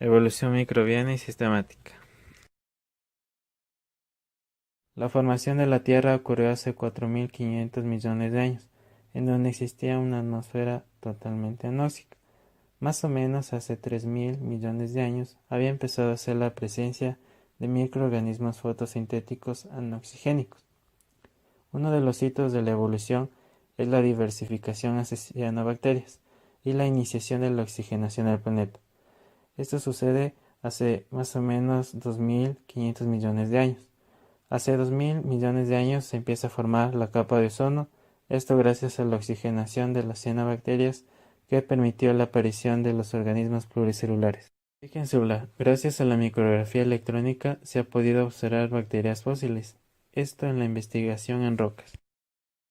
Evolución microbiana y sistemática. La formación de la Tierra ocurrió hace 4.500 millones de años, en donde existía una atmósfera totalmente anóxica. Más o menos hace 3.000 millones de años había empezado a ser la presencia de microorganismos fotosintéticos anoxigénicos. Uno de los hitos de la evolución es la diversificación hacia cianobacterias y la iniciación de la oxigenación del planeta. Esto sucede hace más o menos 2.500 millones de años. Hace 2.000 millones de años se empieza a formar la capa de ozono, esto gracias a la oxigenación de las cianobacterias que permitió la aparición de los organismos pluricelulares. Origen celular. Gracias a la micrografía electrónica se ha podido observar bacterias fósiles, esto en la investigación en rocas.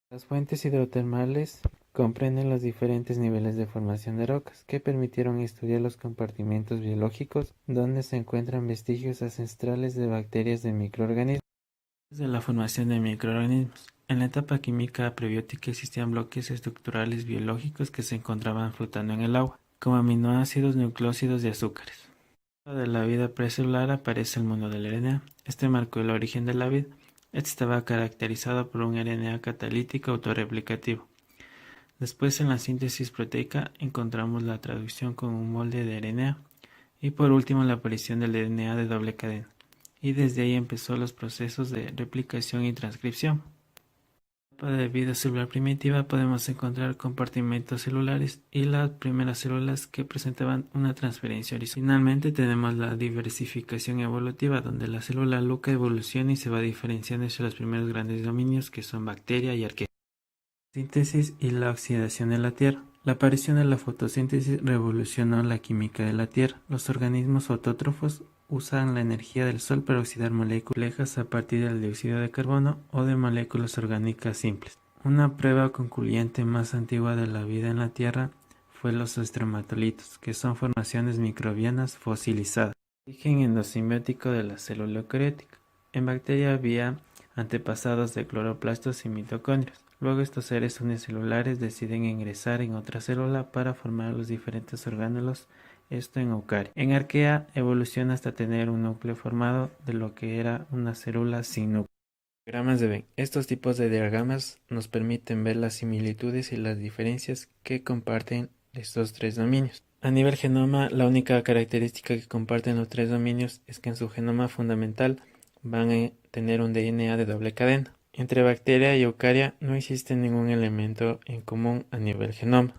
Las fuentes hidrotermales comprenden los diferentes niveles de formación de rocas que permitieron estudiar los compartimentos biológicos donde se encuentran vestigios ancestrales de bacterias de microorganismos. Desde la formación de microorganismos. En la etapa química prebiótica existían bloques estructurales biológicos que se encontraban flotando en el agua, como aminoácidos, nucleósidos y azúcares. De la vida precelular aparece el mundo del RNA. Este marcó el origen de la vida. Este estaba caracterizado por un RNA catalítico autorreplicativo. Después, en la síntesis proteica, encontramos la traducción con un molde de RNA. Y por último, la aparición del DNA de doble cadena. Y desde ahí empezó los procesos de replicación y transcripción. En la etapa de vida celular primitiva podemos encontrar compartimentos celulares y las primeras células que presentaban una transferencia horizontal. Finalmente tenemos la diversificación evolutiva, donde la célula loca evoluciona y se va diferenciando entre los primeros grandes dominios que son bacteria y arquea. Síntesis y la oxidación de la Tierra. La aparición de la fotosíntesis revolucionó la química de la Tierra. Los organismos autótrofos usan la energía del Sol para oxidar moléculas complejas a partir del dióxido de carbono o de moléculas orgánicas simples. Una prueba concluyente más antigua de la vida en la Tierra fue los estromatolitos, que son formaciones microbianas fosilizadas. Origen endosimbiótico de la célula eucariótica. En bacteria había antepasados de cloroplastos y mitocondrios. Luego estos seres unicelulares deciden ingresar en otra célula para formar los diferentes orgánulos, esto en eucaria. En arquea evoluciona hasta tener un núcleo formado de lo que era una célula sin núcleo. Diagramas de Venn. Estos tipos de diagramas nos permiten ver las similitudes y las diferencias que comparten estos tres dominios. A nivel genoma, la única característica que comparten los tres dominios es que en su genoma fundamental van a tener un DNA de doble cadena. Entre bacteria y eucaria no existe ningún elemento en común a nivel genoma.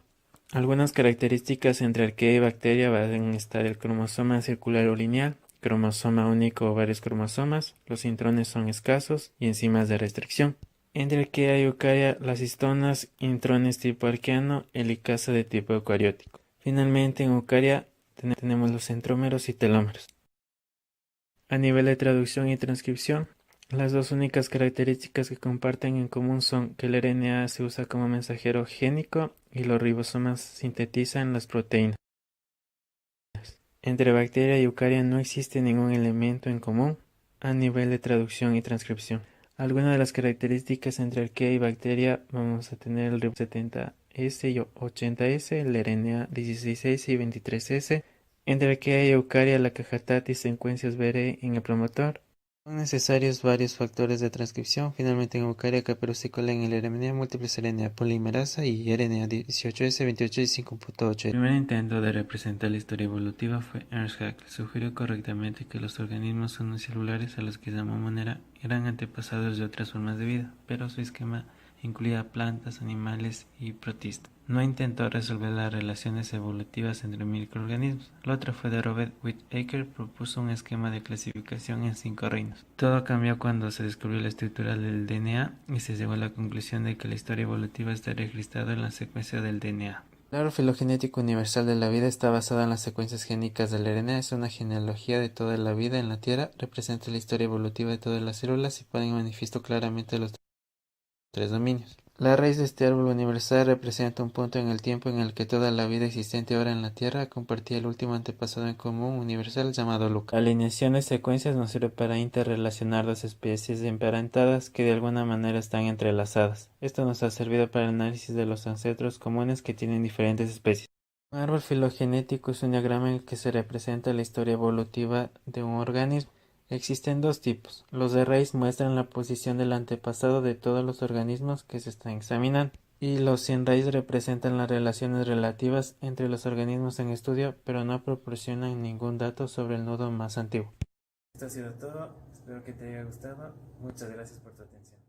Algunas características entre arquea y bacteria van a estar el cromosoma circular o lineal, cromosoma único o varios cromosomas, los intrones son escasos y enzimas de restricción. Entre arquea y eucaria, las histonas, intrones tipo arqueano, helicasa de tipo eucariótico. Finalmente, en eucaria tenemos los centrómeros y telómeros. A nivel de traducción y transcripción, las dos únicas características que comparten en común son que el RNA se usa como mensajero génico y los ribosomas sintetizan las proteínas. Entre bacteria y eucaria no existe ningún elemento en común a nivel de traducción y transcripción. Algunas de las características entre arquea y bacteria vamos a tener el ribosomo 70S y 80S, el RNA 16S y 23S. Entre arquea y eucaria, la caja TAT y secuencias BR en el promotor. Son necesarios varios factores de transcripción. Finalmente, en eucaria, caperucícola en el RNA, múltiples RNA polimerasa y RNA 18S, 28 y 5.8. El primer intento de representar la historia evolutiva fue Ernst Haeckel. Sugirió correctamente que los organismos unicelulares, a los que llamó manera, eran antepasados de otras formas de vida, pero su esquema incluía plantas, animales y protistas. No intentó resolver las relaciones evolutivas entre microorganismos. La otra fue de Robert Whittaker, propuso un esquema de clasificación en 5 reinos. Todo cambió cuando se descubrió la estructura del DNA y se llegó a la conclusión de que la historia evolutiva está registrada en la secuencia del DNA. El árbol filogenético universal de la vida está basado en las secuencias génicas del RNA. Es una genealogía de toda la vida en la Tierra, representa la historia evolutiva de todas las células y pone en manifiesto claramente los tres dominios. La raíz de este árbol universal representa un punto en el tiempo en el que toda la vida existente ahora en la Tierra compartía el último antepasado en común universal llamado Luca. La alineación de secuencias nos sirve para interrelacionar las especies emparentadas que de alguna manera están entrelazadas. Esto nos ha servido para el análisis de los ancestros comunes que tienen diferentes especies. Un árbol filogenético es un diagrama en el que se representa la historia evolutiva de un organismo. Existen dos tipos. Los de raíz muestran la posición del antepasado de todos los organismos que se están examinando. Y los sin raíz representan las relaciones relativas entre los organismos en estudio, pero no proporcionan ningún dato sobre el nudo más antiguo. Esto ha sido todo. Espero que te haya gustado. Muchas gracias por tu atención.